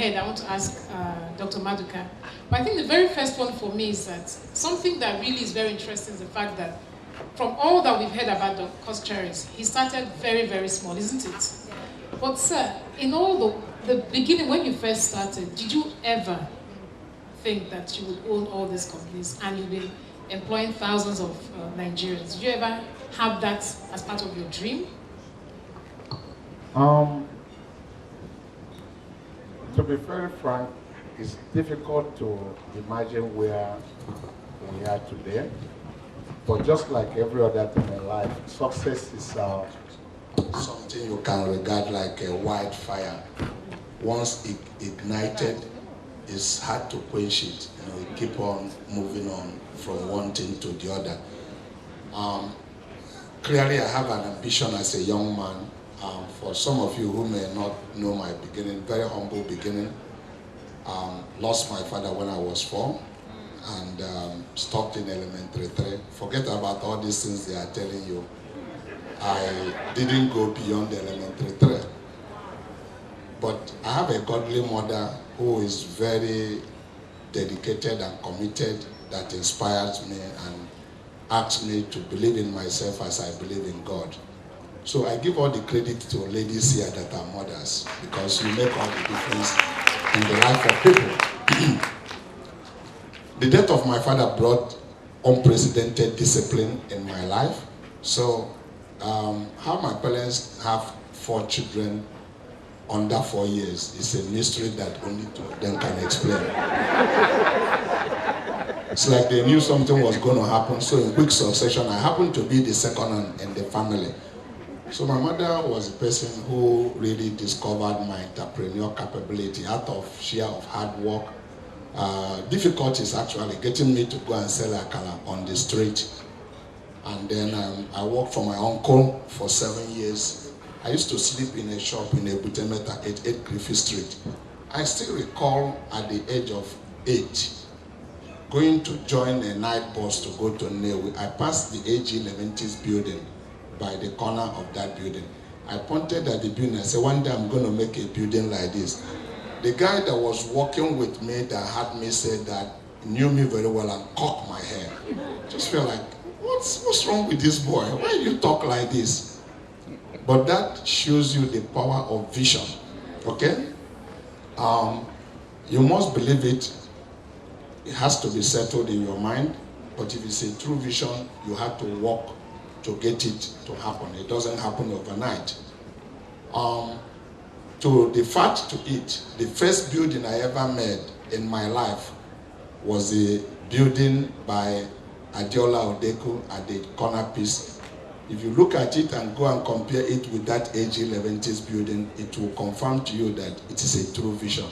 ahead, I want to ask Dr. Maduka. But I think the very first one for me is that something that really is very interesting is the fact that from all that we've heard about Dr. Coscharis, he started very, very small, isn't it? But sir, in all the beginning, when you first started, did you ever think that you would own all these companies and you've been employing thousands of Nigerians? Did you ever have that as part of your dream? To be very frank, it's difficult to imagine where we are today. But just like every other thing in life, success is something you can regard like a wildfire. Once it ignited, it's hard to quench it. You know, you keep on moving on from one thing to the other. Clearly, I have an ambition as a young man. For some of you who may not know my beginning, very humble beginning, lost my father when I was 4 and stopped in elementary 3. Forget about all these things they are telling you. I didn't go beyond elementary 3. But I have a godly mother who is very dedicated and committed, that inspires me and asks me to believe in myself as I believe in God. So I give all the credit to ladies here that are mothers, because you make all the difference in the life of people. The death of my father brought unprecedented discipline in my life. So how my parents have 4 children under 4 years is a mystery that only 2 of them can explain. It's like they knew something was going to happen, so in quick succession, I happened to be the second in the family. So my mother was a person who really discovered my entrepreneurial capability out of sheer of hard work. Difficulties actually getting me to go and sell akara on the street. And then I worked for my uncle for 7 years. I used to sleep in a shop in Ebutemeta at 8 Griffith Street. I still recall at the age of 8, going to join a night bus to go to Nnewi. I passed the AG Leventis building by the corner of that building. I pointed at the building and said, one day I'm going to make a building like this. The guy that was working with me that had me say that knew me very well and cocked my hair. Just felt like, what's wrong with this boy? Why do you talk like this? But that shows you the power of vision, okay? You must believe it. It has to be settled in your mind. But if it's a true vision, you have to work to get it to happen. It doesn't happen overnight. To the fact to it, the first building I ever made in my life was a building by Adiola Odeku at the corner piece. If you look at it and go and compare it with that AG Leventis building, it will confirm to you that it is a true vision.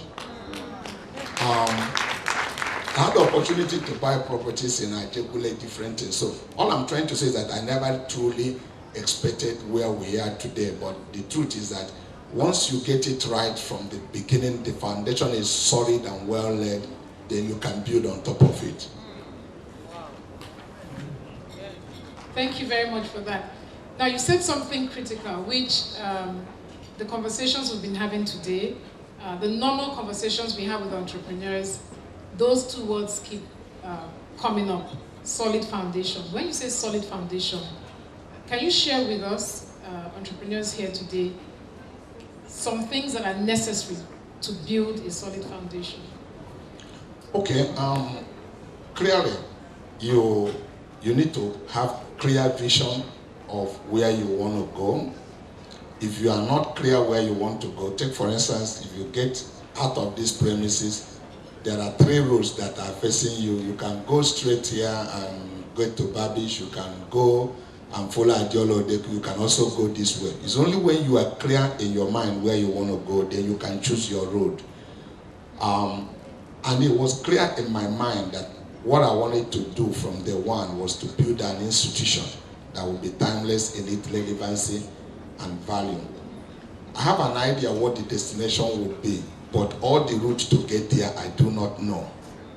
I had the opportunity to buy properties in Ajegule, different things. So all I'm trying to say is that I never truly expected where we are today. But the truth is that once you get it right from the beginning, the foundation is solid and well laid, then you can build on top of it. Thank you very much for that. Now you said something critical, which the conversations we've been having today, the normal conversations we have with entrepreneurs, those 2 words keep coming up, solid foundation. When you say solid foundation, can you share with us, entrepreneurs here today, some things that are necessary to build a solid foundation? Okay, clearly, you need to have clear vision of where you want to go. If you are not clear where you want to go, take for instance, if you get out of these premises, there are 3 roads that are facing you. You can go straight here and go to Babish. You can go and follow Adiolo. You can also go this way. It's only when you are clear in your mind where you want to go, then you can choose your road. And it was clear in my mind that what I wanted to do from day one was to build an institution that would be timeless in its relevancy and value. I have an idea what the destination would be, but all the routes to get there, I do not know.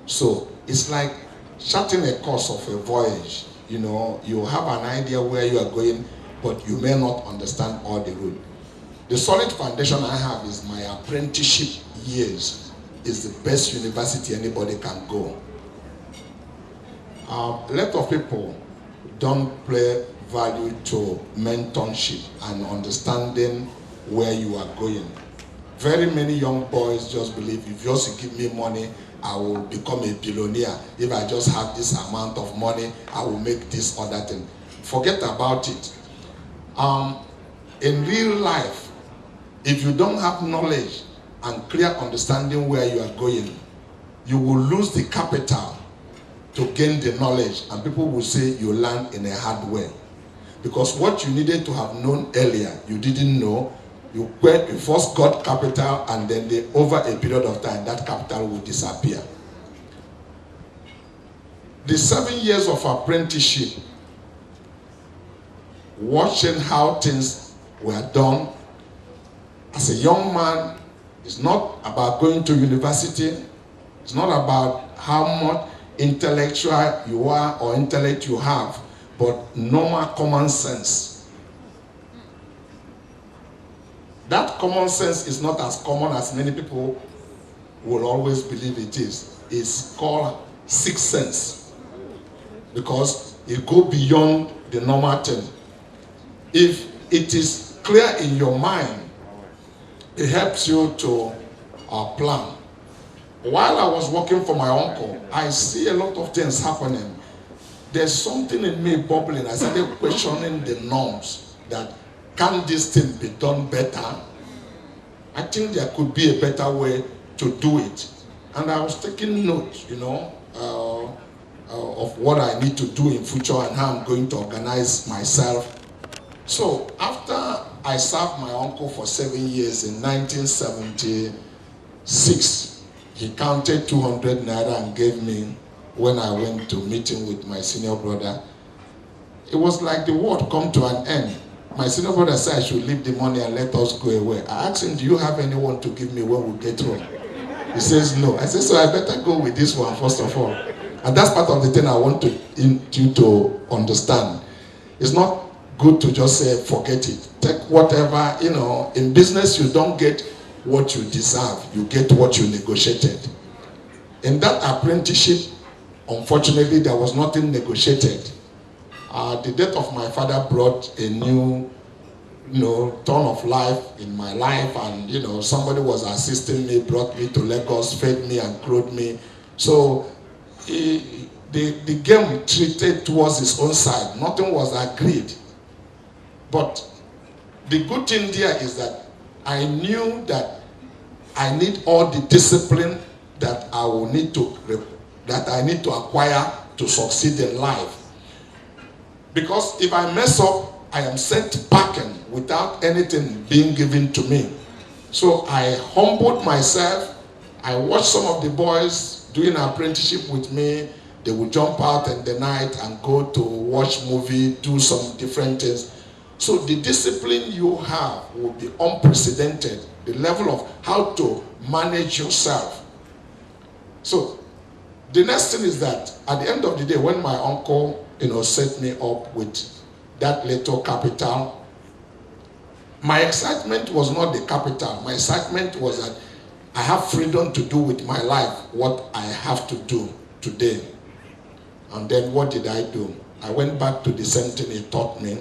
So it's like charting a course of a voyage. You know, you have an idea where you are going, but you may not understand all the route. The solid foundation I have is my apprenticeship years is the best university anybody can go. A lot of people don't play value to mentorship and understanding where you are going. Very many young boys just believe if you just give me money, I will become a billionaire. If I just have this amount of money, I will make this other thing. Forget about it. In real life, if you don't have knowledge and clear understanding where you are going, you will lose the capital to gain the knowledge, and people will say you learned in a hard way. Because what you needed to have known earlier, you didn't know. You first got capital, and then over a period of time, that capital will disappear. The 7 years of apprenticeship, watching how things were done, as a young man, it's not about going to university. It's not about how much intellectual you are or intellect you have, but normal common sense. That common sense is not as common as many people will always believe it is. It's called sixth sense, because it goes beyond the normal thing. If it is clear in your mind, it helps you to plan. While I was working for my uncle, I see a lot of things happening. There's something in me bubbling. I started questioning the norms, that can this thing be done better? I think there could be a better way to do it. And I was taking note, of what I need to do in future and how I'm going to organize myself. So after I served my uncle for 7 years in 1976, he counted 200 naira and gave me when I went to meeting with my senior brother. It was like the world come to an end. My senior brother said I should leave the money and let us go away. I asked him, do you have anyone to give me when we get home? He says no. I said, so I better go with this one first of all. And that's part of the thing I want you to understand. It's not good to just say, forget it. Take whatever, in business you don't get what you deserve. You get what you negotiated. In that apprenticeship, unfortunately, there was nothing negotiated. The death of my father brought a new, turn of life in my life, and somebody was assisting me, brought me to Lagos, fed me and clothed me. So the game treated towards his own side. Nothing was agreed. But the good thing there is that I knew that I need all the discipline that I need to acquire to succeed in life. Because if I mess up, I am sent packing without anything being given to me. So I humbled myself. I watched some of the boys doing an apprenticeship with me. They would jump out in the night and go to watch movie, do some different things. So the discipline you have will be unprecedented. The level of how to manage yourself. So the next thing is that at the end of the day, when my uncle, set me up with that little capital, my excitement was not the capital. My excitement was that I have freedom to do with my life what I have to do today. And then what did I do? I went back to the same thing he taught me.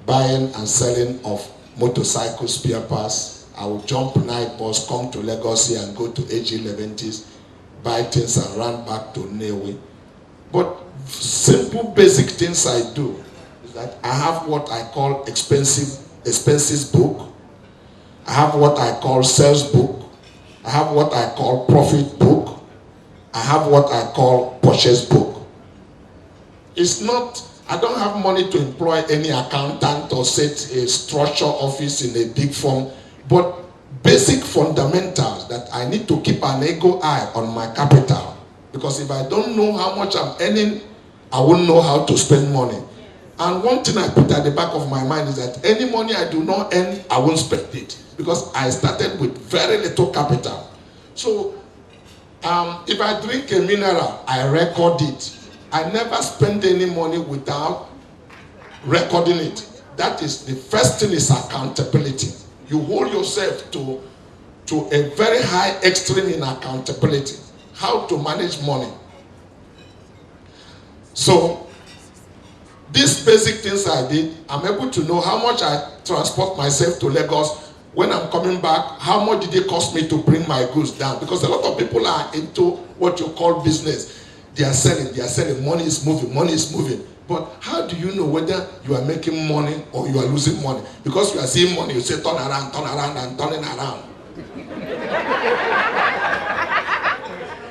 Buying and selling of motorcycle spare parts. I would jump night bus, come to Lagos here and go to AG11s, buy things and run back to Nnewi. But simple basic things I do is that I have what I call expenses book. I have what I call sales book. I have what I call profit book. I have what I call purchase book. It's not, I don't have money to employ any accountant or set a structure office in a big firm, but basic fundamentals that I need to keep an eagle eye on my capital. Because if I don't know how much I'm earning, I won't know how to spend money. And one thing I put at the back of my mind is that any money I do not earn, I won't spend it. Because I started with very little capital. So if I drink a mineral, I record it. I never spend any money without recording it. That is, the first thing is accountability. You hold yourself to to a very high extreme in accountability, how to manage money. So these basic things I did, I'm able to know how much I transport myself to Lagos. When I'm coming back, how much did it cost me to bring my goods down? Because a lot of people are into what you call business. They are selling, money is moving. But how do you know whether you are making money or you are losing money? Because you are seeing money, you say turn around, and turning around.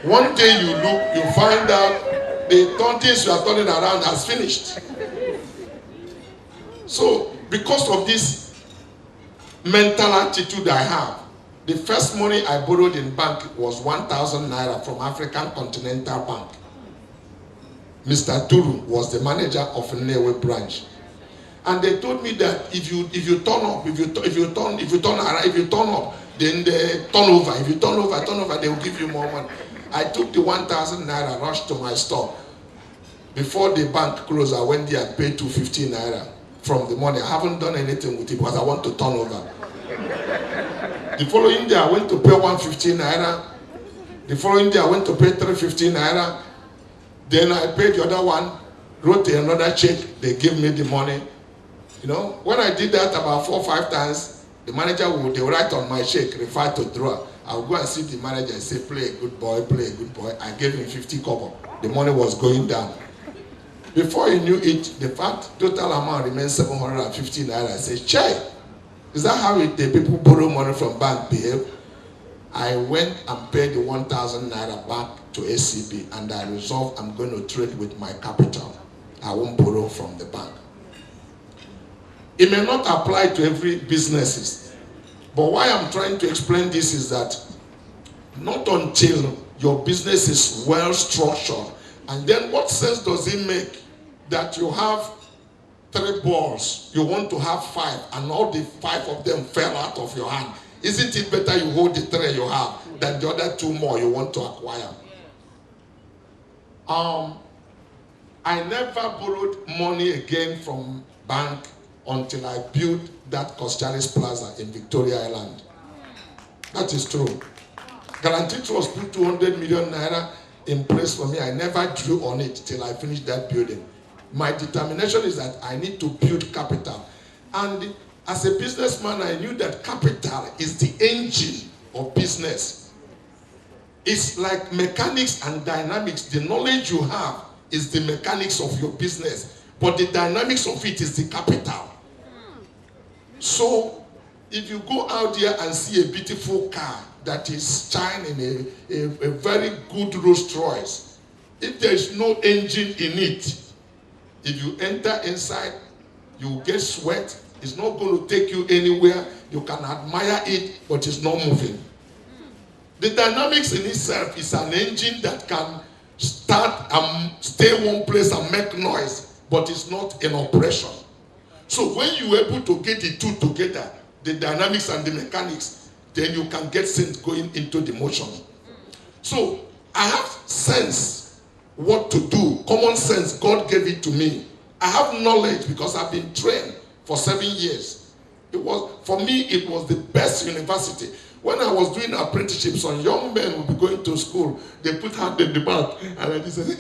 One day you look, you find out the things you are turning around has finished. So because of this mental attitude I have, the first money I borrowed in bank was 1,000 naira from African Continental Bank. Mr. Turu was the manager of Nnewi branch, and they told me that if you turn up, if you turn up, then they turn over. If you turn over, they will give you more money. I took the 1,000 naira, rushed to my store. Before the bank closed, I went there and paid 250 naira from the money. I haven't done anything with it because I want to turn over. The following day, I went to pay 150 naira. The following day, I went to pay 350 naira. Then I paid the other one, wrote another check, they gave me the money. You know, when I did that about 4 or 5 times, the manager would write on my check, refer to drawer. I would go and see the manager and say, play a good boy, play a good boy. I gave him 50 kobo. The money was going down. Before he knew it, the fact total amount remained 750 naira. I said, Chai, is that how the people borrow money from bank behave? I went and paid the 1,000 naira back to SCB, and I resolved I'm going to trade with my capital. I won't borrow from the bank. It may not apply to every businesses, but why I'm trying to explain this is that not until your business is well structured, and then what sense does it make that you have 3 balls, you want to have 5, and all the 5 of them fell out of your hand? Isn't it better you hold the 3 you have than the other 2 more you want to acquire? I never borrowed money again from bank until I built that Coscharis Plaza in Victoria Island. That is true. Guarantee Trust put 200 million naira in place for me. I never drew on it till I finished that building. My determination is that I need to build capital. And as a businessman, I knew that capital is the engine of business. It's like mechanics and dynamics. The knowledge you have is the mechanics of your business, but the dynamics of it is the capital. So, if you go out there and see a beautiful car that is shining a very good Rolls Royce, if there is no engine in it, if you enter inside, you get sweat. It's not going to take you anywhere. You can admire it, but it's not moving. The dynamics in itself is an engine that can start and stay one place and make noise, but it's not in operation. So when you're able to get the two together, the dynamics and the mechanics, then you can get things going into the motion. So I have sense what to do. Common sense, God gave it to me. I have knowledge because I've been trained for 7 years. For me, it was the best university. When I was doing apprenticeships on young men would be going to school, they put hand in the mouth and I just said,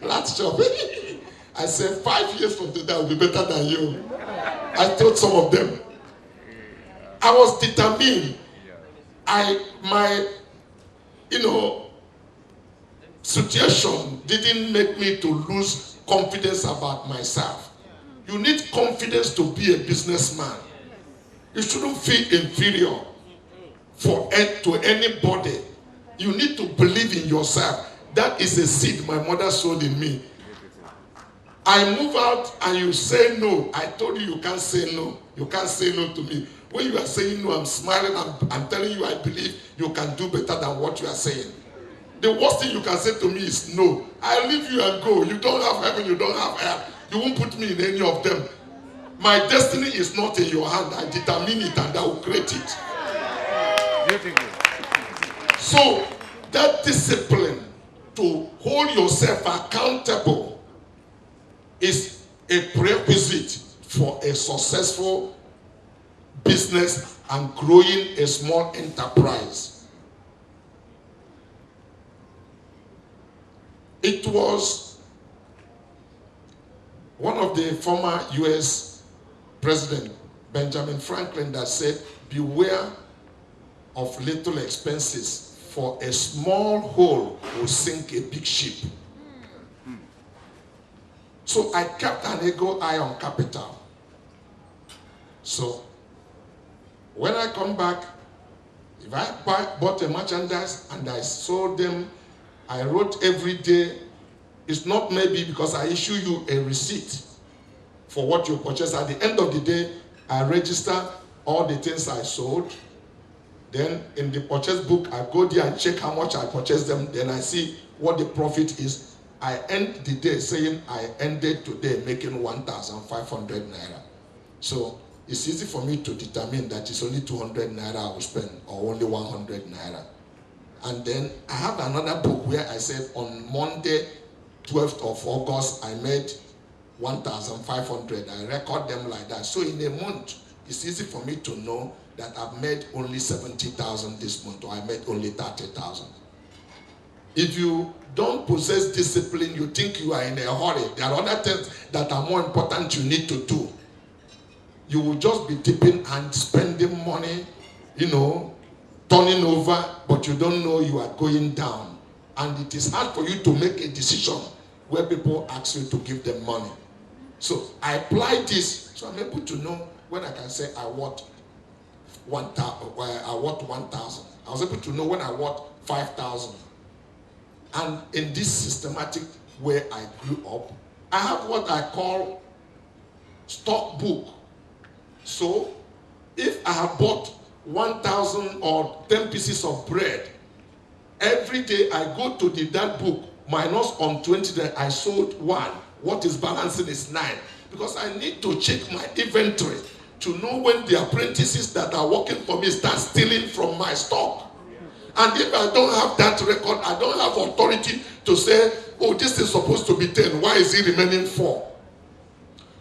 let's shop. I said, 5 years from today, I'll be better than you. I told some of them. I was determined. My situation didn't make me to lose confidence about myself. You need confidence to be a businessman. You shouldn't feel inferior to anybody. You need to believe in yourself. That is a seed my mother sowed in me. I move out and you say no. I told you can't say no. You can't say no to me. When you are saying no, I'm smiling. I'm telling you I believe you can do better than what you are saying. The worst thing you can say to me is no. I'll leave you and go. You don't have heaven, you don't have hell. You won't put me in any of them. My destiny is not in your hand. I determine it and I will create it. So that discipline to hold yourself accountable is a prerequisite for a successful business and growing a small enterprise. It was one of the former US President, Benjamin Franklin, that said, beware of little expenses, for a small hole will sink a big ship. So I kept an eagle eye on capital. So when I come back, if I bought a merchandise and I sold them, I wrote every day. It's not maybe because I issue you a receipt for what you purchased. At the end of the day, I register all the things I sold. Then in the purchase book, I go there and check how much I purchased them. Then I see what the profit is. I end the day saying I ended today making 1,500 naira. So it's easy for me to determine that it's only 200 naira I will spend, or only 100 naira. And then I have another book where I said on Monday, 12th of August, I made 1,500. I record them like that. So in a month, it's easy for me to know that I've made only 70,000 this month, or I made only 30,000. If you don't possess discipline, you think you are in a hurry. There are other things that are more important you need to do. You will just be dipping and spending money, turning over, but you don't know you are going down. And it is hard for you to make a decision where people ask you to give them money. So I apply this, so I'm able to know when I can say I want 1,000. I was able to know when I want 5,000. And in this systematic way I grew up, I have what I call stock book. So if I have bought 1,000 or 10 pieces of bread, every day I go to that book, minus on 20 that I sold 1. What is balancing is 9. Because I need to check my inventory to know when the apprentices that are working for me start stealing from my stock. And if I don't have that record, I don't have authority to say, oh, this is supposed to be 10. Why is it remaining 4?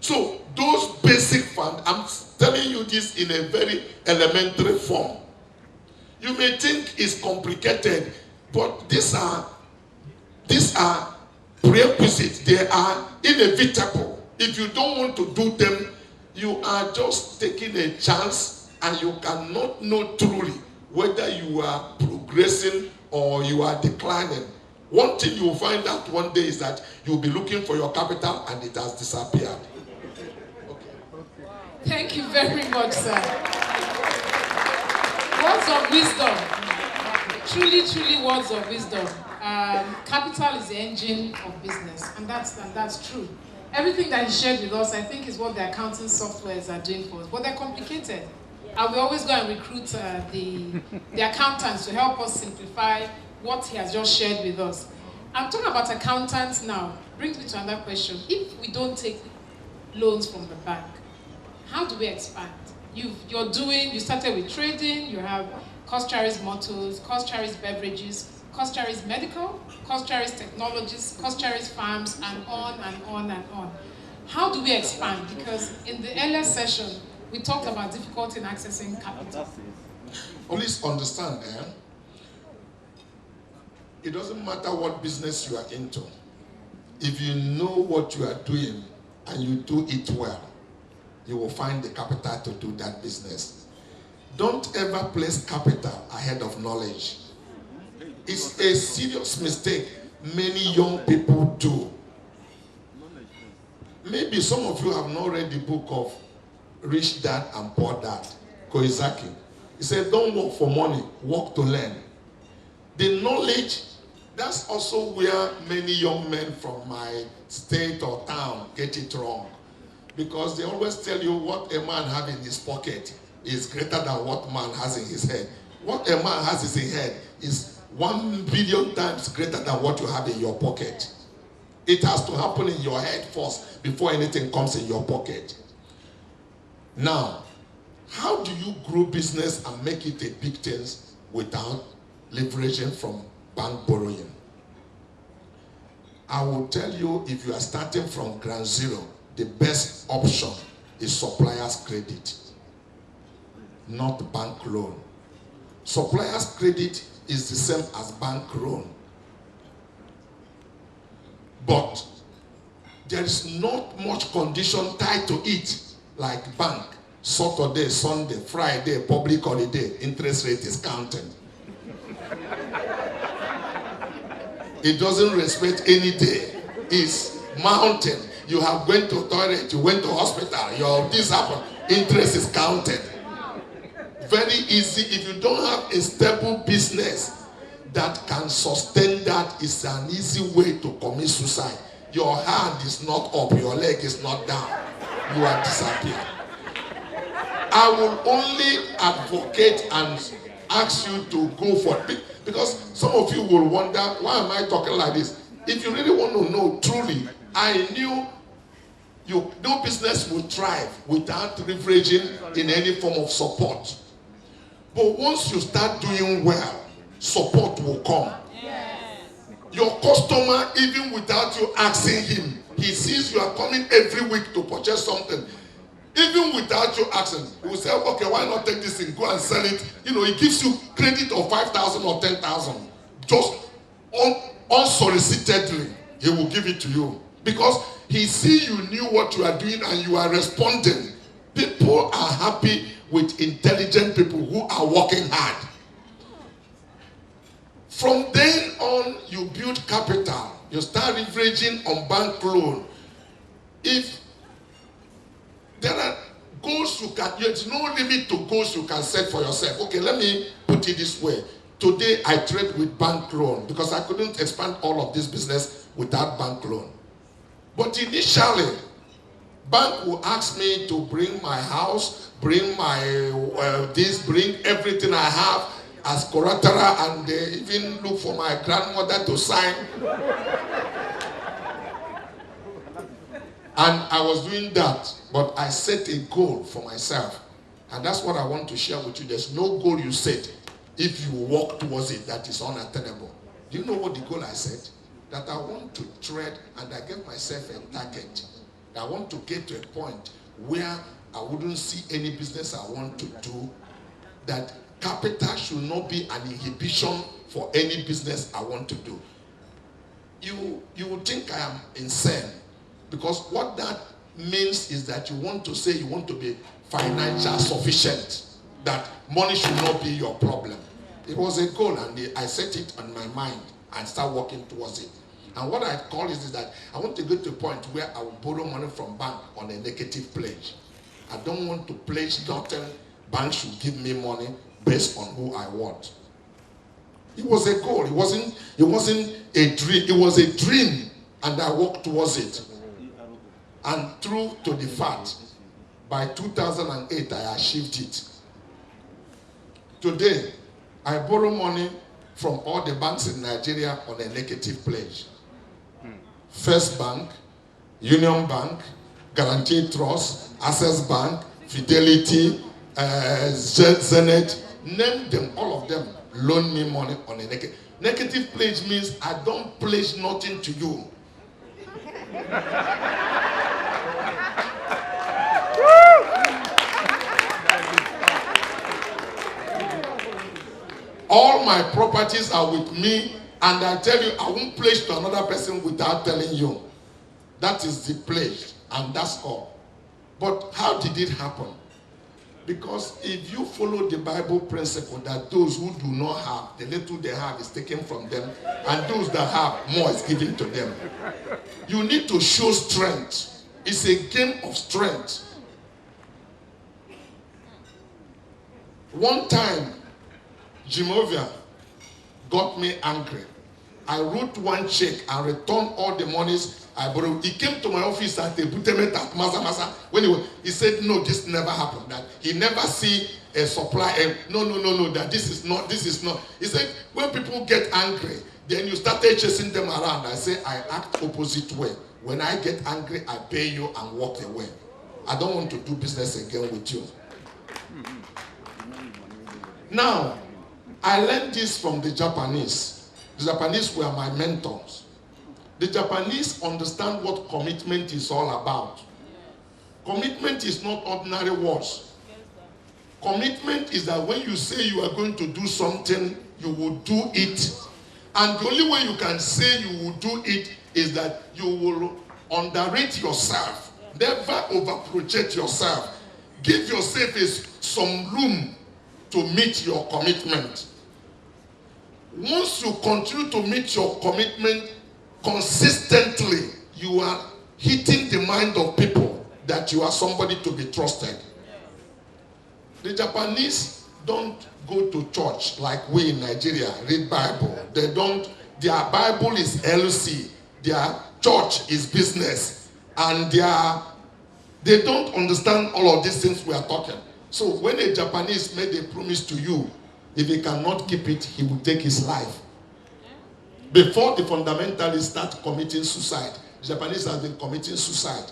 So those basic funds, I'm telling you this in a very elementary form. You may think it's complicated, but these are prerequisites. They are inevitable. If you don't want to do them, you are just taking a chance, and you cannot know truly whether you are progressing or you are declining. One thing you will find out one day is that you'll be looking for your capital and it has disappeared. Okay. Thank you very much, sir. Words of wisdom. Truly, truly words of wisdom. Capital is the engine of business, and that's true. Everything that he shared with us, I think, is what the accounting softwares are doing for us, but they're complicated. And we always go and recruit the accountants to help us simplify what he has just shared with us. I'm talking about accountants now. Brings me to another question. If we don't take loans from the bank, how do we expand? You started with trading, you have Coscharis Motors, Coscharis Beverages, Coscharis Medical, Coscharis Technologies, Coscharis Farms, and on and on and on. How do we expand? Because in the earlier session, we talked about difficulty in accessing capital. Please understand, it doesn't matter what business you are into. If you know what you are doing and you do it well, you will find the capital to do that business. Don't ever place capital ahead of knowledge. It's a serious mistake many young people do. Maybe some of you have not read the book of Rich Dad and Poor Dad, Koizaki. He said, don't work for money, work to learn. The knowledge, that's also where many young men from my state or town get it wrong. Because they always tell you what a man has in his pocket is greater than what man has in his head. What a man has in his head is 1 billion times greater than what you have in your pocket. It has to happen in your head first before anything comes in your pocket. Now, how do you grow business and make it a big thing without leveraging from bank borrowing? I will tell you, if you are starting from ground zero, the best option is supplier's credit. not bank loan. Supplier's credit is the same as bank loan. But there is not much condition tied to it like bank. Saturday, Sunday, Friday, public holiday, interest rate is counted. It doesn't respect any day. It's mountain. You have went to toilet, you went to hospital, your this happened, interest is counted. Very easy. If you don't have a stable business that can sustain that, it's an easy way to commit suicide. Your hand is not up, your leg is not down. You are disappeared. I will only advocate and ask you to go for it. Because some of you will wonder, why am I talking like this? If you really want to know truly, I knew no business will thrive without leveraging in any form of support. But once you start doing well, support will come. Your customer, even without you asking him, he sees you are coming every week to purchase something. Even without you asking, he will say, okay, why not take this and go and sell it? You know, he gives you credit of 5,000 or 10,000. Just unsolicitedly, he will give it to you. Because he see you knew what you are doing and you are responding. People are happy with intelligent people who are working hard. From then on, you build capital. You start leveraging on bank loan. If there are goals you can, there's no limit to goals you can set for yourself. Okay, let me put it this way. Today, I trade with bank loan because I couldn't expand all of this business without bank loan. But initially, bank will ask me to bring my house, bring my bring everything I have as collateral, and they even look for my grandmother to sign. And I was doing that, but I set a goal for myself. And that's what I want to share with you. There's no goal you set if you walk towards it that is unattainable. Do you know what the goal I set? That I want to tread, and I gave myself a target. I want to get to a point where I wouldn't see any business I want to do, that capital should not be an inhibition for any business I want to do. You would think I am insane, because what that means is that you want to say you want to be financial sufficient, that money should not be your problem. It was a goal, and I set it on my mind and start working towards it. And what I call is that I want to get to a point where I will borrow money from bank on a negative pledge. I don't want to pledge nothing. Bank should give me money based on who I want. It was a goal. It wasn't a dream. It was a dream, and I worked towards it. And true to the fact, by 2008, I achieved it. Today, I borrow money from all the banks in Nigeria on a negative pledge. First Bank, Union Bank, Guaranteed Trust, Access Bank, Fidelity, Zenith, name them, all of them loan me money on a negative. Negative pledge means I don't pledge nothing to you. All my properties are with me, and I tell you, I won't pledge to another person without telling you. That is the pledge, and that's all. But how did it happen? Because if you follow the Bible principle that those who do not have, the little they have is taken from them, and those that have, more is given to them. You need to show strength. It's a game of strength. One time, Jimovia got me angry. I wrote one check and returned all the monies I borrowed. He came to my office at the Butemet at Masa. When he said, no, this never happened. That he never see a supply. No, that this is not. He said, when people get angry, then you started chasing them around. I say, I act opposite way. When I get angry, I pay you and walk away. I don't want to do business again with you. Now, I learned this from the Japanese. The Japanese were my mentors. The Japanese understand what commitment is all about. Commitment is not ordinary words. Commitment is that when you say you are going to do something, you will do it. And the only way you can say you will do it is that you will underrate yourself. Never overproject yourself. Give yourself some room to meet your commitment. Once you continue to meet your commitment consistently, you are hitting the mind of people that you are somebody to be trusted. The Japanese don't go to church like we in Nigeria, read Bible. They don't, their Bible is LC, their church is business, and they don't understand all of these things we are talking. So when a Japanese made a promise to you, if he cannot keep it, he will take his life. Before the fundamentalists start committing suicide, the Japanese have been committing suicide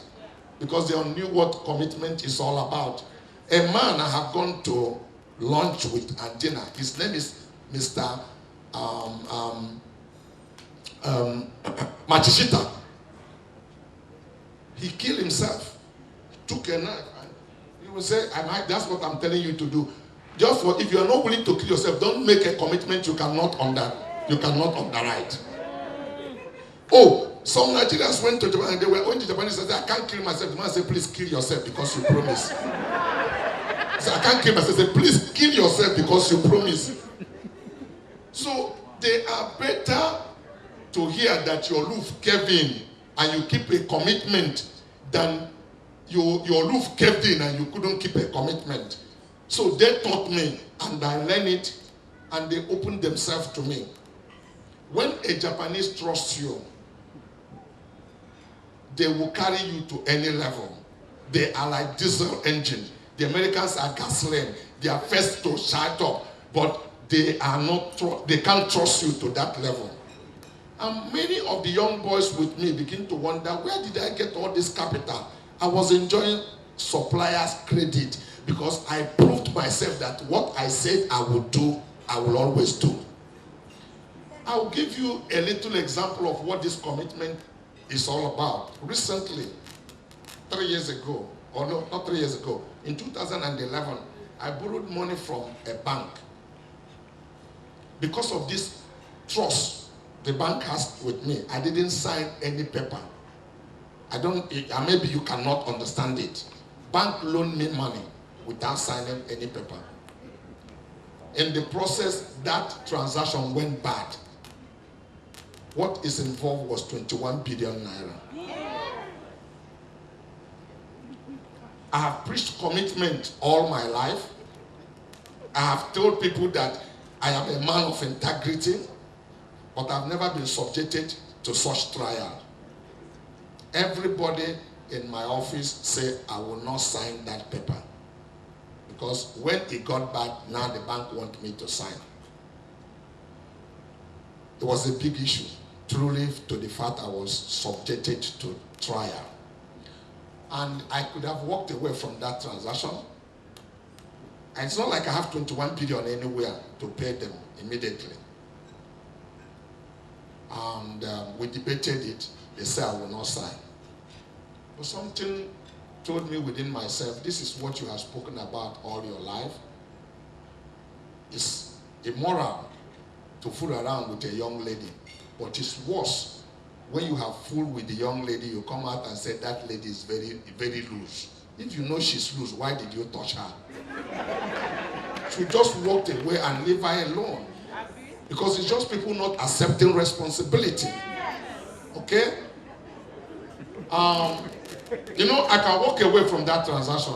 because they knew what commitment is all about. A man I have gone to lunch with at dinner, his name is Mr. Machishita. He killed himself. He took a knife. He will say, that's what I'm telling you to do. Just for, if you are not willing to kill yourself, don't make a commitment you cannot underwrite. Oh, some Nigerians went to Japan and they were going to Japan and said, I can't kill myself. The man said, please kill yourself because you promise. So I can't kill myself. He said, please kill yourself because you promise. So they are better to hear that your roof caved in and you keep a commitment than your roof caved in and you couldn't keep a commitment. So they taught me and I learned it and they opened themselves to me. When a Japanese trusts you, they will carry you to any level. They are like diesel engine. The Americans are gasoline. They are first to shut up, but they can't trust you to that level. And many of the young boys with me begin to wonder, where did I get all this capital? I was enjoying suppliers' credit because I proved myself that what I said I would do, I will always do. I'll give you a little example of what this commitment is all about. Recently, 3 years ago, or no, not 3 years ago, in 2011, I borrowed money from a bank. Because of this trust the bank has with me, I didn't sign any paper. Maybe you cannot understand it. Bank loaned me money without signing any paper. In the process, that transaction went bad. What is involved was 21 billion naira. I have preached commitment all my life. I have told people that I am a man of integrity, but I've never been subjected to such trial. Everybody in my office said I will not sign that paper. Because when it got bad, now the bank wants me to sign. It was a big issue, truly, to the fact I was subjected to trial. And I could have walked away from that transaction. And it's not like I have 21 billion anywhere to pay them immediately. And we debated it. They said I will not sign. But something told me within myself, this is what you have spoken about all your life. It's immoral to fool around with a young lady. But it's worse when you have fooled with the young lady, you come out and say that lady is very, very loose. If you know she's loose, why did you touch her? She just walked away and leave her alone. Because it's just people not accepting responsibility. Okay? You know, I can walk away from that transaction.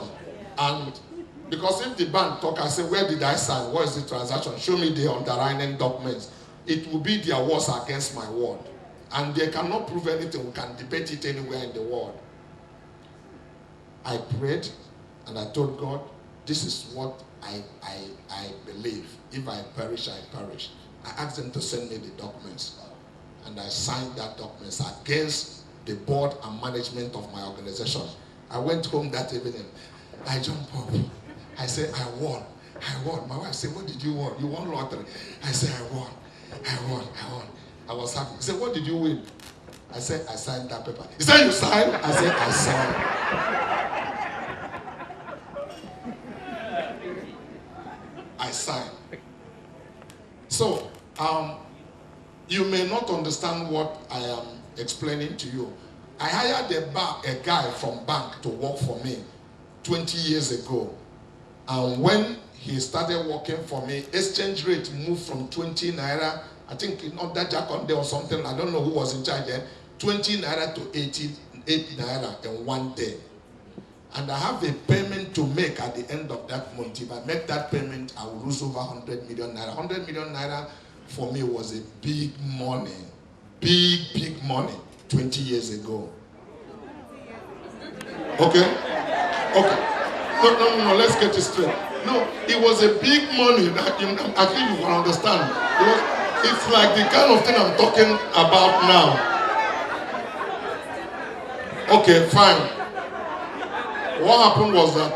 And because if the bank talk, I say, where did I sign? What is the transaction? Show me the underlying documents. It will be their words against my word. And they cannot prove anything. We can debate it anywhere in the world. I prayed and I told God, this is what I believe. If I perish, I perish. I asked them to send me the documents. And I signed that documents against the board and management of my organization. I went home that evening. I jumped up. I said, I won. I won. My wife said, what did you win? You won lottery. I said, I won. I won. I won. I was happy. He said, what did you win? I said, I signed that paper. He said, you signed? I said, I signed. So, you may not understand what I am explaining to you. I hired a guy from bank to work for me 20 years ago. And when he started working for me, exchange rate moved from 20 naira, I think under Jaconde or something, I don't know who was in charge then, 20 naira to 88 naira in one day. And I have a payment to make at the end of that month. If I make that payment, I will lose over 100 million naira. 100 million naira for me was a big money. Big money 20 years ago. Okay? Okay. No, let's get it straight. No, it was a big money that I think you can understand. It's like the kind of thing I'm talking about now. Okay, fine. What happened was that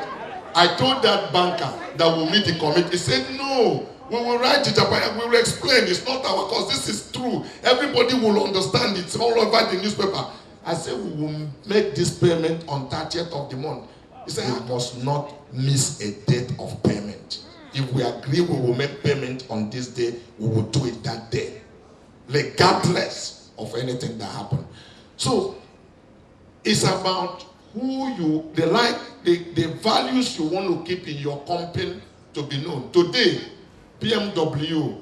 I told that banker that we'll meet the committee. He said, no, we will write it up. We will explain. It's not our cause. This is true. Everybody will understand. It's all over the newspaper. I said, we will make this payment on 30th of the month. He said, we must not miss a date of payment. If we agree we will make payment on this day, we will do it that day, regardless of anything that happened. So, it's about the values you want to keep in your company to be known. Today, BMW,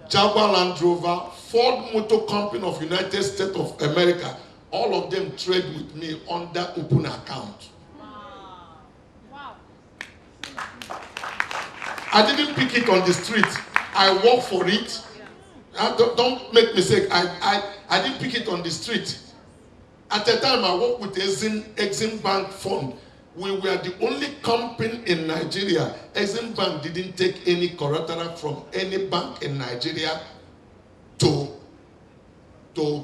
Jaguar Land Rover, Ford Motor Company of United States of America, all of them trade with me under open account. Wow. I didn't pick it on the street. I work for it. Don't make mistake. I didn't pick it on the street. At the time, I worked with Exim Bank Fund. We were the only company in Nigeria. Exim Bank didn't take any collateral from any bank in Nigeria to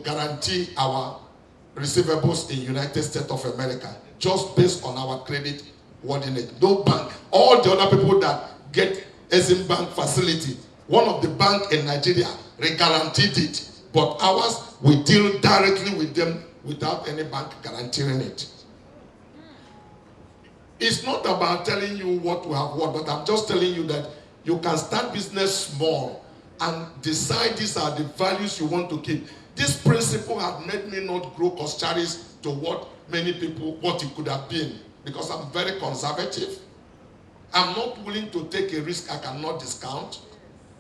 guarantee our receivables in United States of America, just based on our credit worthiness. No bank. All the other people that get Exim Bank facility, one of the bank in Nigeria guaranteed it, but ours, we deal directly with them without any bank guaranteeing it. It's not about telling you what we have what, but I'm just telling you that you can start business small and decide these are the values you want to keep. This principle had made me not grow Coscharis to what it could have been, because I'm very conservative. I'm not willing to take a risk I cannot discount.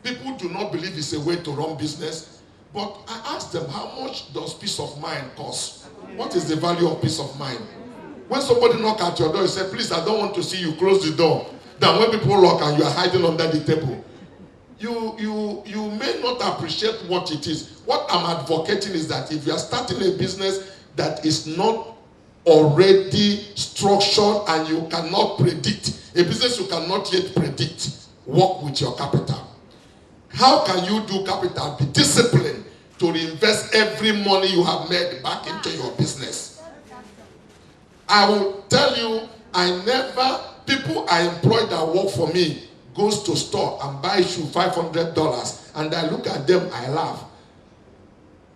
People do not believe it's a way to run business. But I asked them, how much does peace of mind cost? What is the value of peace of mind? When somebody knocks at your door, you say, please, I don't want to see you, close the door. Then when people knock and you are hiding under the table, you may not appreciate what it is. What I'm advocating is that if you are starting a business that is not already structured and you cannot predict, a business you cannot yet predict, work with your capital. How can you do capital? Be disciplined to reinvest every money you have made back into your business. I will tell you, people I employ that work for me goes to store and buy shoe $500, and I look at them, I laugh.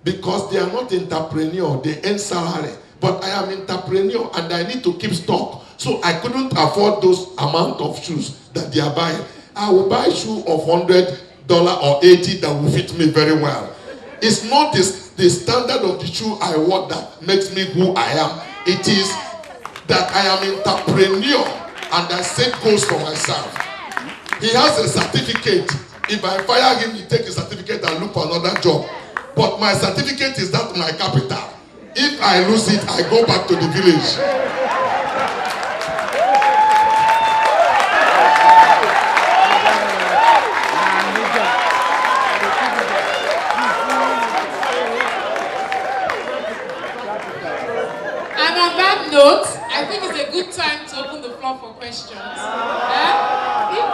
Because they are not entrepreneur, they earn salary. But I am entrepreneur and I need to keep stock. So I couldn't afford those amount of shoes that they are buying. I will buy shoe of $100 or $80 that will fit me very well. It's not the standard of the shoe I wear that makes me who I am. It is that I am an entrepreneur and I set goals for myself. He has a certificate. If I fire him, he takes a certificate and look for another job. But my certificate is that my capital. If I lose it, I go back to the village. Note, I think it's a good time to open the floor for questions. If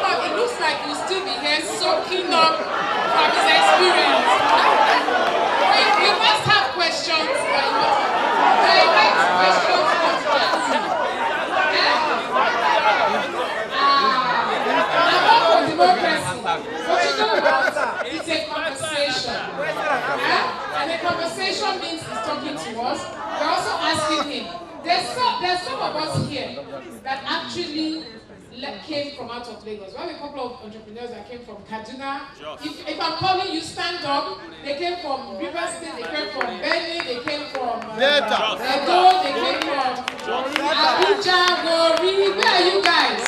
not, it looks like we'll still be here soaking up from his experience. We must have questions that you want to direct questions you want to ask. I'm not for democracy. What you know about it's a conversation. And a conversation means he's talking to us. We're also asking him. There's some of us here that actually came from out of Lagos. We have a couple of entrepreneurs that came from Kaduna. If I'm calling you, stand up. They came from River State, they came from Benin, they came from Edo, they came from Abuja, Warri. Where are you guys?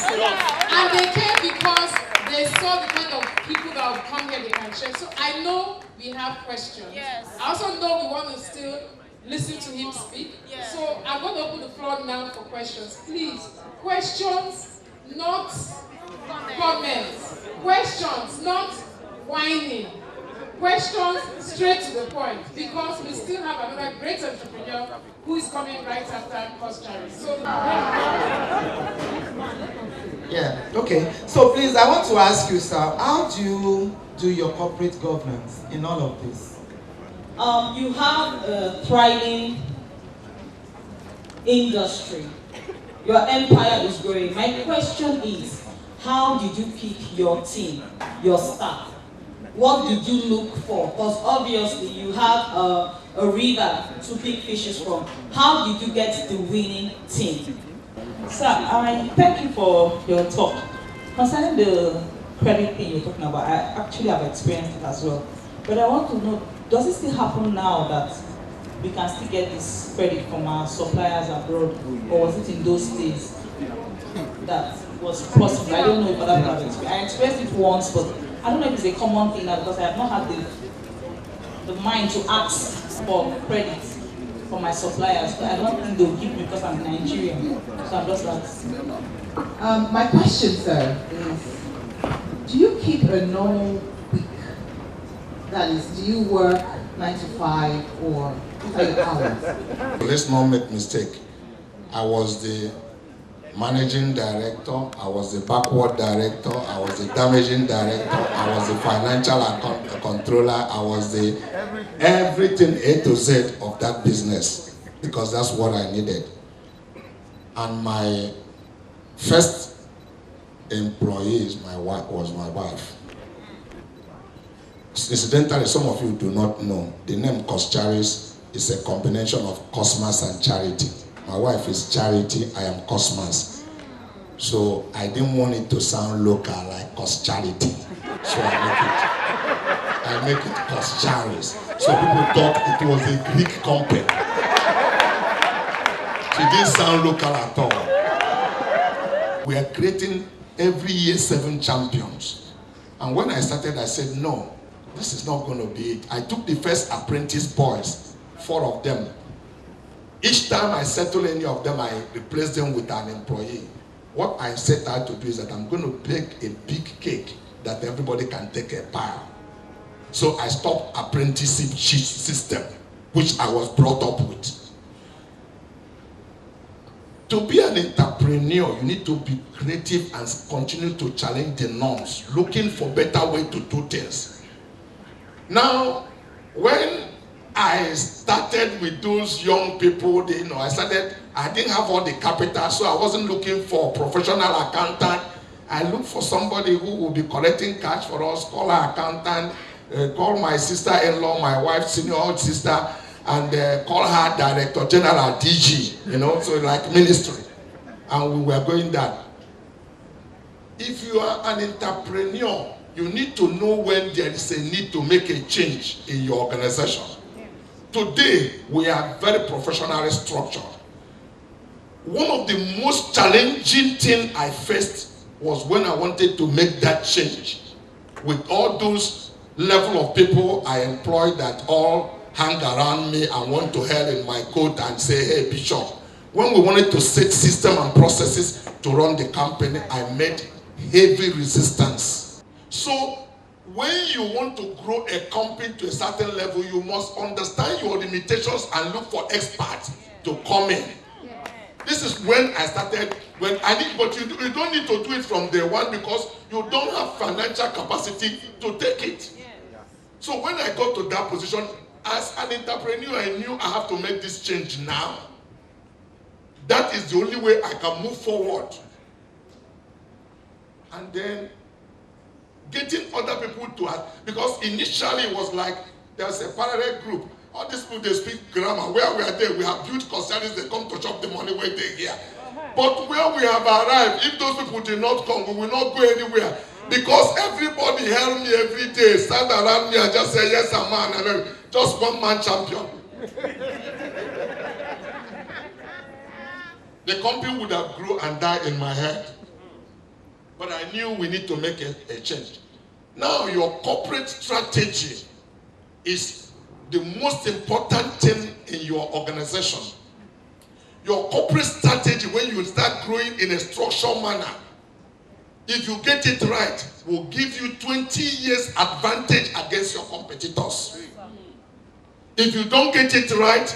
And they came because they saw the kind of people that will come here, they can share. So I know we have questions. Yes. I also know we want to still listen to him speak. Yes. So I'm going to open the floor now for questions. Please, questions, not comments. Questions, not whining. Questions straight to the point, because we still have another great entrepreneur who is coming right after Coscharis. So, yeah, okay. So please, I want to ask you, sir, how do you do your corporate governance in all of this? You have a thriving industry. Your empire is growing. My question is, how did you pick your team, your staff? What did you look for? Because obviously you have a river to pick fishes from. How did you get the winning team? Sir, I thank you for your talk. Concerning the credit thing you're talking about, I actually have experienced it as well. But I want to know, does it still happen now that we can still get this credit from our suppliers abroad? Or was it in those days that was possible? I don't know if other people have experienced. I experienced it once, but I don't know if it's a common thing now because I have not had the mind to ask for credit from my suppliers, but I don't think they'll give me because I'm Nigerian. So I'm just asking. My question, sir, is do you keep a normal week? That is, do you work 9 to 5 or 8 hours? Let's not make mistake. I was the managing director, I was the backward director, I was the damaging director, I was the financial controller, I was the everything A to Z of that business, because that's what I needed. And my first employee was my wife. Incidentally, some of you do not know, the name Coscharis is a combination of Cosmos and Charity. My wife is Charity, I am Cosmos. So I didn't want it to sound local like Coscharity. So I make it Coscharis. So people thought it was a Greek company. It didn't sound local at all. We are creating every year 7 champions. And when I started, I said, no, this is not going to be it. I took the first apprentice boys, 4 of them. Each time I settle any of them, I replace them with an employee. What I set out to do is that I'm going to bake a big cake that everybody can take a pile. So I stopped apprenticeship system, which I was brought up with. To be an entrepreneur, you need to be creative and continue to challenge the norms, looking for better way to do things. Now, when I started with those young people, I didn't have all the capital, so I wasn't looking for a professional accountant. I looked for somebody who would be collecting cash for us, call our accountant, call my sister-in-law, my wife's senior sister, and call her Director General DG, so like ministry. And we were going that. If you are an entrepreneur, you need to know when there is a need to make a change in your organization. Today, we are very professionally structured. One of the most challenging things I faced was when I wanted to make that change. With all those level of people I employ that all hang around me and want to hell in my coat and say, hey, Bishop. When we wanted to set system and processes to run the company, I met heavy resistance. So, when you want to grow a company to a certain level, you must understand your limitations and look for experts to come in. This is when I started, but you don't need to do it from day one because you don't have financial capacity to take it. So when I got to that position, as an entrepreneur, I knew I have to make this change now. That is the only way I can move forward. And then getting other people to ask, because initially it was like there's a parallel group. All these people, they speak grammar. Where we are there, we have built Coscharis, they come to chop the money where they here. But where we have arrived, if those people did not come, we will not go anywhere. Because everybody held me every day, stand around me and just say, yes, I'm man, and then just one man champion. The company would have grew and died in my head. But I knew we need to make a change. Now your corporate strategy is the most important thing in your organization. Your corporate strategy, when you start growing in a structured manner, if you get it right, will give you 20 years advantage against your competitors. If you don't get it right,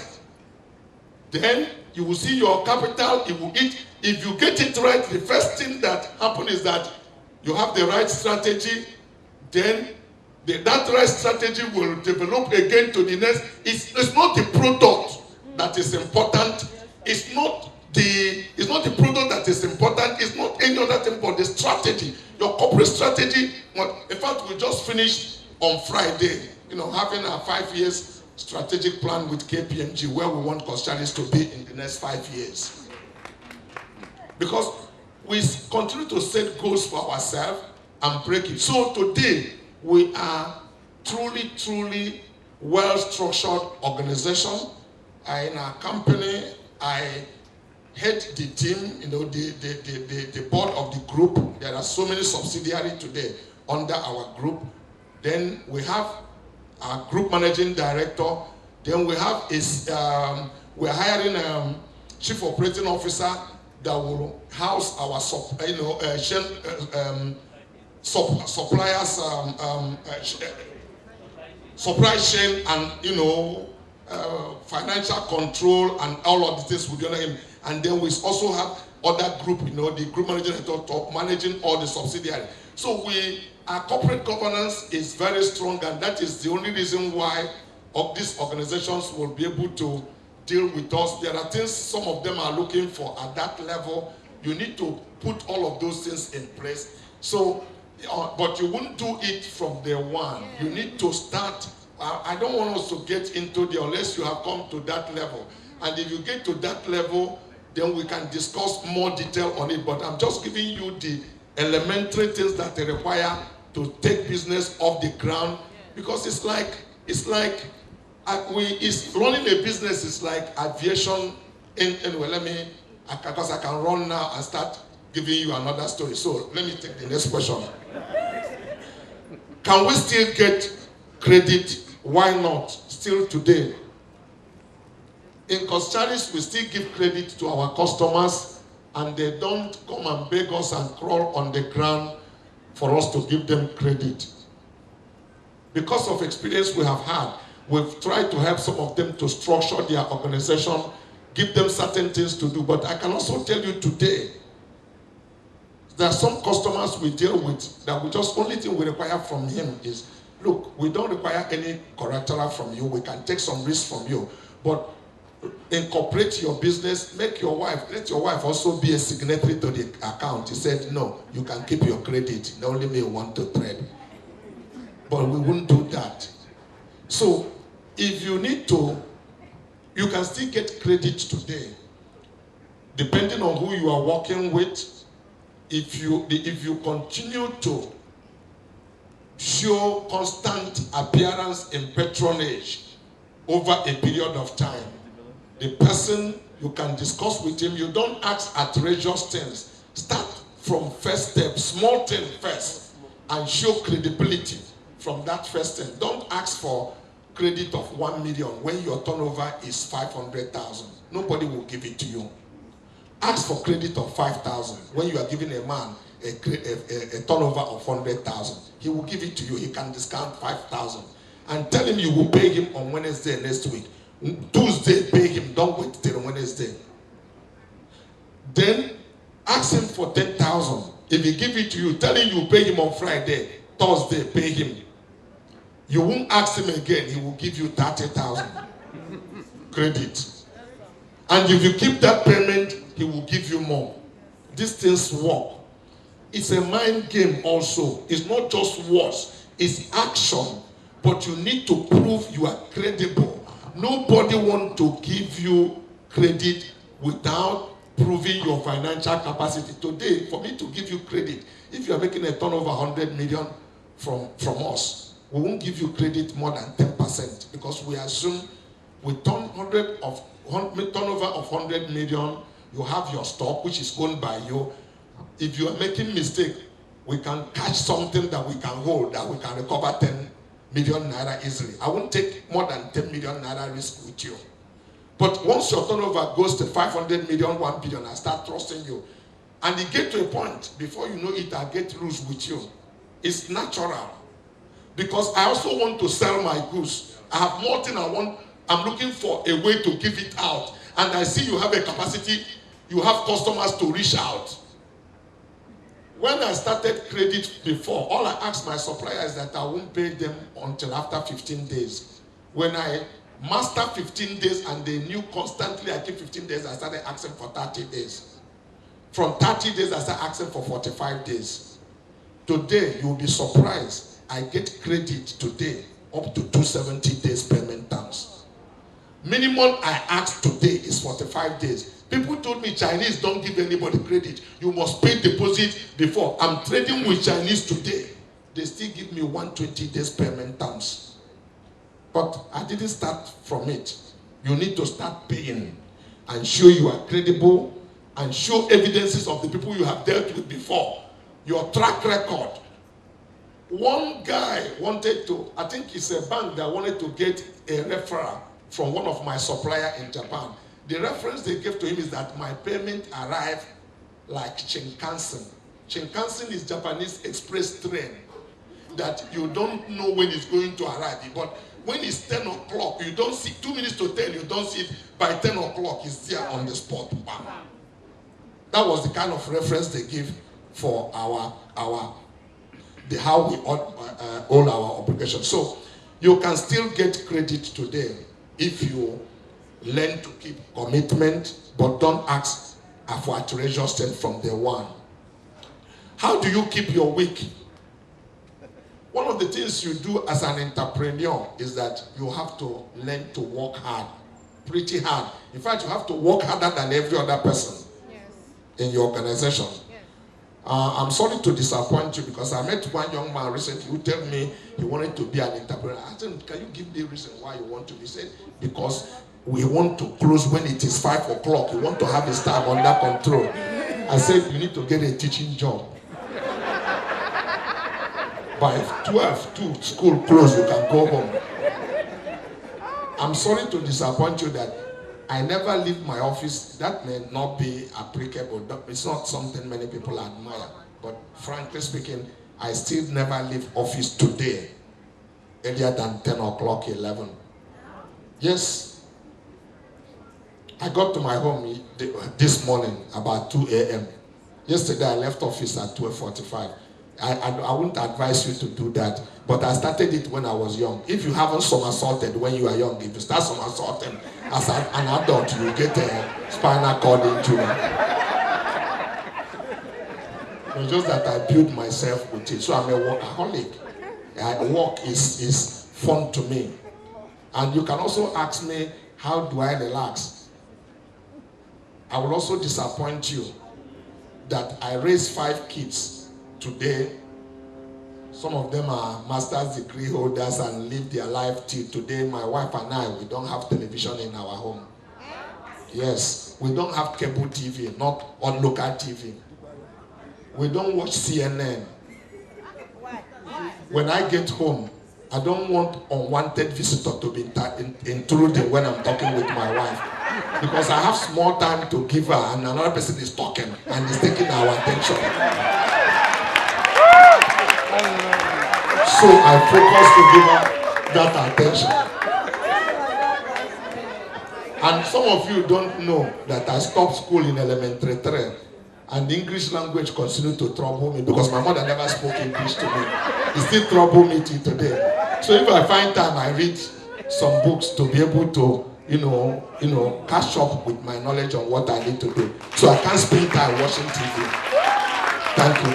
then you will see your capital, it will eat. If you get it right, the first thing that happens is that you have the right strategy, then that right strategy will develop again to the next. It's not the product that is important. It's not the product that is important. It's not any other thing but the strategy. Your corporate strategy. In fact, we just finished on Friday, having a 5 years strategic plan with KPMG where we want Coscharis to be in the next 5 years. Because we continue to set goals for ourselves and break it. So today, we are truly, truly well-structured organization. In our company, I head the team, the board of the group. There are so many subsidiaries today under our group. Then we have our group managing director. Then we have we're hiring a chief operating officer that will house our suppliers, supply chain, and financial control and all of the things we do him. And then we also have other group, the group manager at top managing all the subsidiaries. So our corporate governance is very strong, and that is the only reason why these organizations will be able to deal with us. There are things some of them are looking for at that level. You need to put all of those things in place. So, but you won't do it from day one. You need to start. I don't want us to get into unless you have come to that level. And if you get to that level, then we can discuss more detail on it. But I'm just giving you the elementary things that they require to take business off the ground. Because it's like running a business is like aviation. Anyway, because I can run now and start giving you another story. So let me take the next question. Can we still get credit? Why not? Still today. In Coscharis, we still give credit to our customers, and they don't come and beg us and crawl on the ground for us to give them credit. Because of experience we have had, we've tried to help some of them to structure their organization, give them certain things to do. But I can also tell you today, there are some customers we deal with that only thing we require from him is, look, we don't require any collateral from you. We can take some risk from you. But incorporate your business, let your wife also be a signatory to the account. He said, no, you can keep your credit. They only may want to trade. But we wouldn't do that. So if you need to, you can still get credit today. Depending on who you are working with, if you continue to show constant appearance in patronage over a period of time, the person, you can discuss with him. You don't ask outrageous things. Start from first step, small thing first, and show credibility from that first thing. Don't ask for credit of 1 million when your turnover is 500,000. Nobody will give it to you. Ask for credit of 5,000 when you are giving a man a turnover of 100,000. He will give it to you. He can discount 5,000 and tell him you will pay him on Wednesday next week. Tuesday, pay him. Don't wait till Wednesday. Then ask him for 10,000. If he give it to you, tell him you pay him on Friday. Thursday, pay him. You won't ask him again. He will give you 30,000 credit. And if you keep that payment, he will give you more. These things work. It's a mind game also. It's not just words. It's action. But you need to prove you are credible. Nobody wants to give you credit without proving your financial capacity. Today, for me to give you credit, if you are making a turnover 100 million from us, we won't give you credit more than 10% because we assume with turnover of 100 million, you have your stock which is owned by you. If you are making mistake, we can catch something that we can hold, that we can recover 10 million naira easily. I won't take more than 10 million naira risk with you. But once your turnover goes to 500 million, 1 billion, I start trusting you. And you get to a point, before you know it, I get loose with you. It's natural. Because I also want to sell my goods. I have more thing I want. I'm looking for a way to give it out. And I see you have a capacity, you have customers to reach out. When I started credit before, all I asked my suppliers that I won't pay them until after 15 days. When I master 15 days and they knew constantly I keep 15 days, I started asking for 30 days. From 30 days, I started asking for 45 days. Today, you'll be surprised. I get credit today up to 270 days payment terms. Minimum I ask today is 45 days. People told me Chinese don't give anybody credit. You must pay deposit before. I'm trading with Chinese today. They still give me 120 days payment terms. But I didn't start from it. You need to start paying and show you are credible and show evidences of the people you have dealt with before. Your track record. One guy wanted to, I think it's a bank that wanted to get a referral from one of my supplier in Japan. The reference they gave to him is that my payment arrived like Shinkansen. Shinkansen is Japanese express train that you don't know when it's going to arrive. But when it's 10 o'clock, you don't see, 2 minutes to 10, you don't see it. By 10 o'clock, it's there on the spot. Bam. That was the kind of reference they give for how we own our obligation. So you can still get credit today if you learn to keep commitment, but don't ask for a treasure sent from day one. How do you keep your week? One of the things you do as an entrepreneur is that you have to learn to work hard, pretty hard. In fact, you have to work harder than every other person in your organization. I'm sorry to disappoint you because I met one young man recently who told me he wanted to be an entrepreneur. I said, can you give me a reason why you want to be? He said, because we want to close when it is 5 o'clock. We want to have his time under control. I said, you need to get a teaching job. By 12, to school close, you can go home. I'm sorry to disappoint you that I never leave my office. That may not be applicable. It's not something many people admire. But frankly speaking, I still never leave office today earlier than 10 o'clock, 11. Yes. I got to my home this morning about 2 a.m. Yesterday, I left office at 12:45. I wouldn't advise you to do that, but I started it when I was young. If you haven't somersaulted when you are young, if you start somersaulting as an adult, you get a spinal cord injury. It's just that I built myself with it. So I'm a workaholic. Work is fun to me. And you can also ask me, how do I relax? I will also disappoint you that I raised 5 kids. Today, some of them are master's degree holders and live their life till today. My wife and I, we don't have television in our home. Yes, we don't have cable TV, not on local TV. We don't watch CNN. When I get home, I don't want unwanted visitor to be intruding when I'm talking with my wife. Because I have small time to give her and another person is talking and is taking our attention. So I focus to give her that attention. And some of you don't know that I stopped school in elementary 3 and the English language continued to trouble me because my mother never spoke English to me. It still troubles me till today. So if I find time, I read some books to be able to, catch up with my knowledge on what I need to do. So I can't spend time watching TV. Thank you.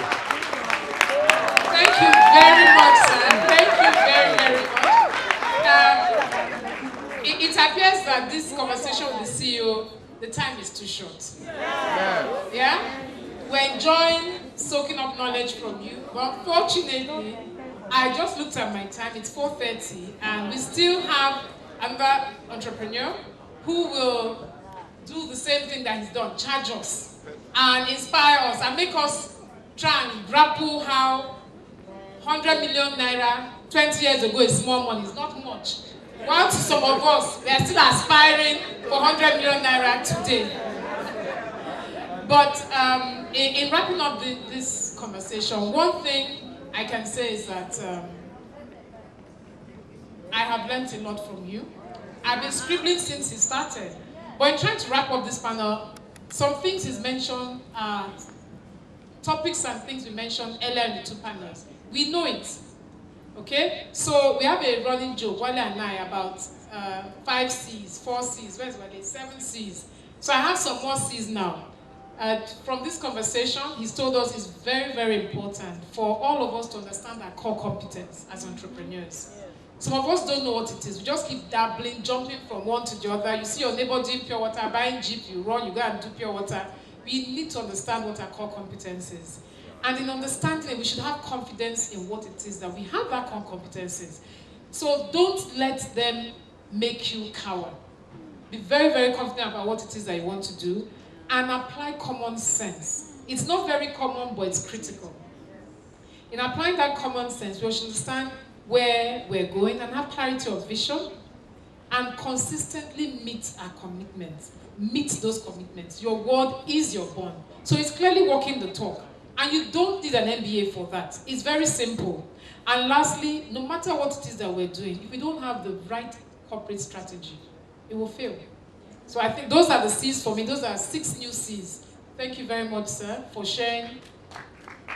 Thank you very much, sir. Thank you very, very much. It appears that this conversation with the CEO the time is too short. Yeah? We're enjoying soaking up knowledge from you, but fortunately, I just looked at my time, it's 4:30, and we still have another entrepreneur who will do the same thing that he's done, charge us and inspire us and make us try and grapple how 100 million naira 20 years ago is small money, it's not much. While to some of us, we are still aspiring for 100 million naira today. But in wrapping up this conversation, one thing I can say is that I have learned a lot from you. I've been scribbling since it started. But in trying to wrap up this panel, some things is mentioned, topics and things we mentioned earlier in the two panels. We know it, okay? So we have a running joke, Wale and I, about 5 C's, 4 C's, where's Wale? 7 C's. So I have some more C's now. From this conversation, he's told us it's very, very important for all of us to understand our core competence as entrepreneurs. Some of us don't know what it is. We just keep dabbling, jumping from one to the other. You see your neighbor doing pure water, buying Jeep, you run, you go and do pure water. We need to understand what our core competence is. And in understanding it, we should have confidence in what it is that we have our core competences. So don't let them make you cower. Be very, very confident about what it is that you want to do and apply common sense. It's not very common, but it's critical. In applying that common sense, we should understand where we're going and have clarity of vision and consistently meet our commitments. Meet those commitments. Your word is your bond. So it's clearly walking the talk. And you don't need an MBA for that. It's very simple. And lastly, no matter what it is that we're doing, if we don't have the right corporate strategy, it will fail. So I think those are the C's for me. Those are 6 new C's. Thank you very much, sir, for sharing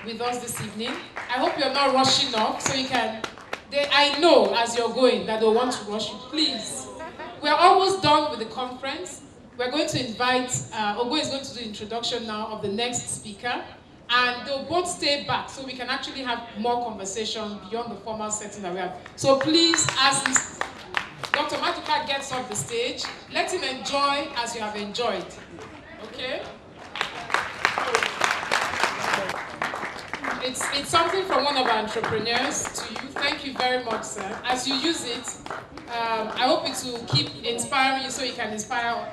with us this evening. I hope you're not rushing off so you can... I know as you're going that they'll want to rush you. Please. We're almost done with the conference. We're going to invite, Ogo is going to do the introduction now of the next speaker. And they'll both stay back so we can actually have more conversation beyond the formal setting that we have. So please, as Dr. Maduka gets off the stage, let him enjoy as you have enjoyed. Okay? It's something from one of our entrepreneurs to you. Thank you very much, sir. As you use it, I hope it will keep inspiring you so you can inspire